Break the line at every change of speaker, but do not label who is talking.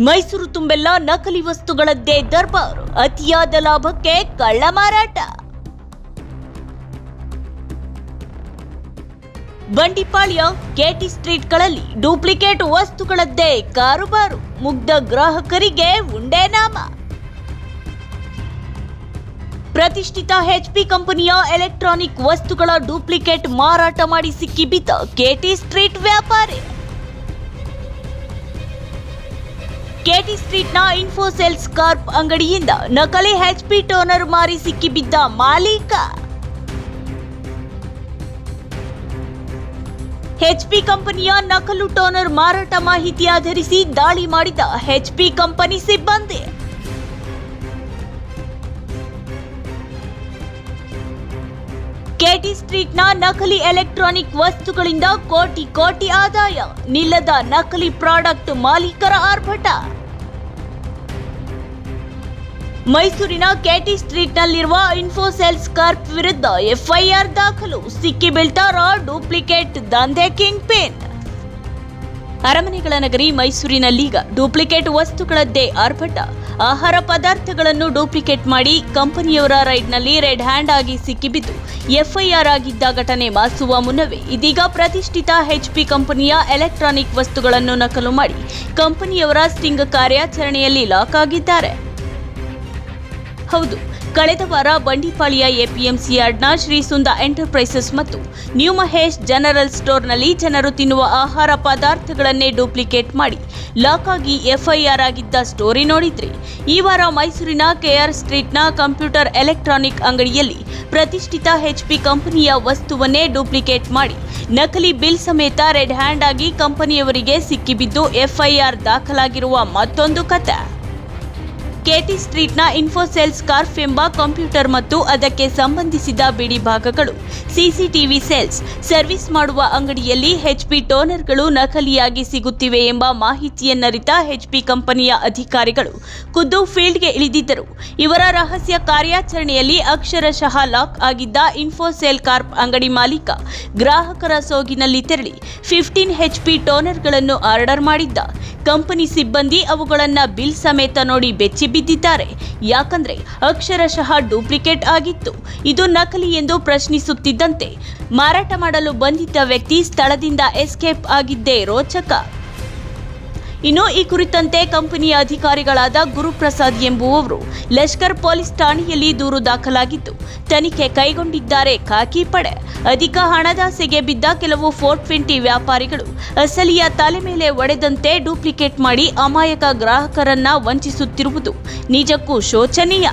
ಮೈಸೂರು ತುಂಬೆಲ್ಲ ನಕಲಿ ವಸ್ತುಗಳದ್ದೇ ದರ್ಬಾರ್, ಅತಿಯಾದ ಲಾಭಕ್ಕೆ ಕಳ್ಳ ಮಾರಾಟ. ಬಂಡಿಪಾಳ್ಯ, ಕೆಟಿ ಸ್ಟ್ರೀಟ್ಗಳಲ್ಲಿ ಡೂಪ್ಲಿಕೇಟ್ ವಸ್ತುಗಳದ್ದೇ ಕಾರುಬಾರು, ಮುಗ್ಧ ಗ್ರಾಹಕರಿಗೆ ಉಂಡೆ ನಾಮ. ಪ್ರತಿಷ್ಠಿತ ಎಚ್ಪಿ ಕಂಪನಿಯ ಎಲೆಕ್ಟ್ರಾನಿಕ್ ವಸ್ತುಗಳ ಡೂಪ್ಲಿಕೇಟ್ ಮಾರಾಟ ಮಾಡಿ ಸಿಕ್ಕಿಬಿದ್ದ ಕೆಟಿ ಸ್ಟ್ರೀಟ್ ವ್ಯಾಪಾರಿ. ಕೆಟಿ ಸ್ಟ್ರೀಟ್ನ ಇನ್ಫೋಸೆಲ್ಸ್ ಕಾರ್ಪ್ ಅಂಗಡಿಯಿಂದ ನಕಲಿ ಎಚ್ಪಿ ಟೋನರ್ ಮಾರಿ ಸಿಕ್ಕಿಬಿದ್ದ ಮಾಲೀಕ. ಎಚ್ಪಿ ಕಂಪನಿಯ ನಕಲು ಟೋನರ್ ಮಾರಾಟ ಮಾಹಿತಿ ಆಧರಿಸಿ ದಾಳಿ ಮಾಡಿದ ಎಚ್ಪಿ ಕಂಪನಿ ಸಿಬ್ಬಂದಿ. ಕೆಟಿ ಸ್ಟ್ರೀಟ್ನ ನಕಲಿ ಎಲೆಕ್ಟ್ರಾನಿಕ್ ವಸ್ತುಗಳಿಂದ ಕೋಟಿ ಕೋಟಿ ಆದಾಯ, ನಿಲ್ಲದ ನಕಲಿ ಪ್ರಾಡಕ್ಟ್ ಮಾಲೀಕರ ಆರ್ಭಟ. ಮೈಸೂರಿನ ಕೆಟಿ ಸ್ಟ್ರೀಟ್ನಲ್ಲಿರುವ ಇನ್ಫೋಸೆಲ್ಸ್ ಕಾರ್ಪ್ ವಿರುದ್ಧ ಎಫ್ಐಆರ್ ದಾಖಲು, ಸಿಕ್ಕಿ ಬೀಳ್ತಾರ ಡೂಪ್ಲಿಕೇಟ್ ದಂಧೆ ಕಿಂಗ್ ಪಿನ್. ಅರಮನೆಗಳ ನಗರಿ ಮೈಸೂರಿನಲ್ಲೀಗ ಡೂಪ್ಲಿಕೇಟ್ ವಸ್ತುಗಳದ್ದೇ ಆರ್ಭಟ. ಆಹಾರ ಪದಾರ್ಥಗಳನ್ನು ಡೂಪ್ಲಿಕೇಟ್ ಮಾಡಿ ಕಂಪನಿಯವರ ರೈಡ್ನಲ್ಲಿ ರೆಡ್ ಹ್ಯಾಂಡ್ ಆಗಿ ಸಿಕ್ಕಿಬಿದ್ದು ಎಫ್ಐಆರ್ ಆಗಿದ್ದ ಘಟನೆ ಮಾಸುವ ಮುನ್ನವೇ ಇದೀಗ ಪ್ರತಿಷ್ಠಿತ ಎಚ್ಪಿ ಕಂಪನಿಯ ಎಲೆಕ್ಟ್ರಾನಿಕ್ ವಸ್ತುಗಳನ್ನು ನಕಲು ಮಾಡಿ ಕಂಪನಿಯವರ ಸ್ಟಿಂಗ್ ಕಾರ್ಯಾಚರಣೆಯಲ್ಲಿ ಲಾಕ್ ಆಗಿದ್ದಾರೆ. ಹೌದು, ಕಳೆದ ವಾರ ಬಂಡಿಪಾಳ್ಯ ಎಪಿಎಂಸಿ ಯಾರ್ಡ್ನ ಶ್ರೀ ಸುಂದ ಎಂಟರ್ಪ್ರೈಸಸ್ ಮತ್ತು ನ್ಯೂ ಮಹೇಶ್ ಜನರಲ್ ಸ್ಟೋರ್ನಲ್ಲಿ ಜನರು ತಿನ್ನುವ ಆಹಾರ ಪದಾರ್ಥಗಳನ್ನೇ ಡೂಪ್ಲಿಕೇಟ್ ಮಾಡಿ ಲಾಕ್ ಆಗಿ ಎಫ್ಐಆರ್ ಆಗಿದ್ದ ಸ್ಟೋರಿ ನೋಡಿದ್ರಿ. ಈ ವಾರ ಮೈಸೂರಿನ ಕೆಆರ್ ಸ್ಟ್ರೀಟ್ನ ಕಂಪ್ಯೂಟರ್ ಎಲೆಕ್ಟ್ರಾನಿಕ್ ಅಂಗಡಿಯಲ್ಲಿ ಪ್ರತಿಷ್ಠಿತ ಎಚ್ಪಿ ಕಂಪನಿಯ ವಸ್ತುವನ್ನೇ ಡೂಪ್ಲಿಕೇಟ್ ಮಾಡಿ ನಕಲಿ ಬಿಲ್ ಸಮೇತ ರೆಡ್ ಹ್ಯಾಂಡ್ ಆಗಿ ಕಂಪನಿಯವರಿಗೆ ಸಿಕ್ಕಿಬಿದ್ದು ಎಫ್ಐಆರ್ ದಾಖಲಾಗಿರುವ ಮತ್ತೊಂದು ಕತೆ. ಕೆಟಿ ಸ್ಟ್ರೀಟ್ನ ಇನ್ಫೋಸೆಲ್ಸ್ ಕಾರ್ಪ್ ಎಂಬ ಕಂಪ್ಯೂಟರ್ ಮತ್ತು ಅದಕ್ಕೆ ಸಂಬಂಧಿಸಿದ ಬಿಡಿ ಭಾಗಗಳು, ಸಿಸಿಟಿವಿ ಸೆಲ್ಸ್, ಸರ್ವಿಸ್ ಮಾಡುವ ಅಂಗಡಿಯಲ್ಲಿ ಎಚ್ಪಿ ಟೋನರ್ಗಳು ನಕಲಿಯಾಗಿ ಸಿಗುತ್ತಿವೆ ಎಂಬ ಮಾಹಿತಿಯನ್ನರಿತ ಎಚ್ಪಿ ಕಂಪನಿಯ ಅಧಿಕಾರಿಗಳು ಖುದ್ದು ಫೀಲ್ಡ್ಗೆ ಇಳಿದಿದ್ದರು. ಇವರ ರಹಸ್ಯ ಕಾರ್ಯಾಚರಣೆಯಲ್ಲಿ ಅಕ್ಷರಶಃ ಲಾಕ್ ಆಗಿದ್ದ ಇನ್ಫೋಸೆಲ್ ಕಾರ್ಪ್ ಅಂಗಡಿ ಮಾಲೀಕ ಗ್ರಾಹಕರ ಸೋಗಿನಲ್ಲಿ ತೆರಳಿ 15 ಎಚ್ಪಿ ಟೋನರ್ಗಳನ್ನು ಆರ್ಡರ್ ಮಾಡಿದ್ದ. ಕಂಪನಿ ಸಿಬ್ಬಂದಿ ಅವುಗಳನ್ನು ಬಿಲ್ ಸಮೇತ ನೋಡಿ ಬೆಚ್ಚಿ ಬಿದ್ದಿದ್ದಾರೆ. ಯಾಕಂದ್ರೆ ಅಕ್ಷರಶಃ ಡೂಪ್ಲಿಕೇಟ್ ಆಗಿತ್ತು. ಇದು ನಕಲಿ ಎಂದು ಪ್ರಶ್ನಿಸುತ್ತಿದ್ದಂತೆ ಮಾರಾಟ ಮಾಡಲು ಬಂದಿದ್ದ ವ್ಯಕ್ತಿ ಸ್ಥಳದಿಂದ ಎಸ್ಕೇಪ್ ಆಗಿದ್ದೇ ರೋಚಕ. ಇನ್ನು ಈ ಕುರಿತಂತೆ ಕಂಪನಿಯ ಅಧಿಕಾರಿಗಳಾದ ಗುರುಪ್ರಸಾದ್ ಎಂಬುವವರು ಲಷ್ಕರ್ ಪೊಲೀಸ್ ಠಾಣೆಯಲ್ಲಿ ದೂರು ದಾಖಲಾಗಿದ್ದು ತನಿಖೆ ಕೈಗೊಂಡಿದ್ದಾರೆ ಖಾಕಿ ಪಡೆ. ಅಧಿಕ ಹಣದಾಸೆಗೆ ಬಿದ್ದ ಕೆಲವು 420 ವ್ಯಾಪಾರಿಗಳು ಅಸಲಿಯ ತಲೆ ಮೇಲೆ ಒಡೆದಂತೆ ಡೂಪ್ಲಿಕೇಟ್ ಮಾಡಿ ಅಮಾಯಕ ಗ್ರಾಹಕರನ್ನ ವಂಚಿಸುತ್ತಿರುವುದು ನಿಜಕ್ಕೂ ಶೋಚನೀಯ.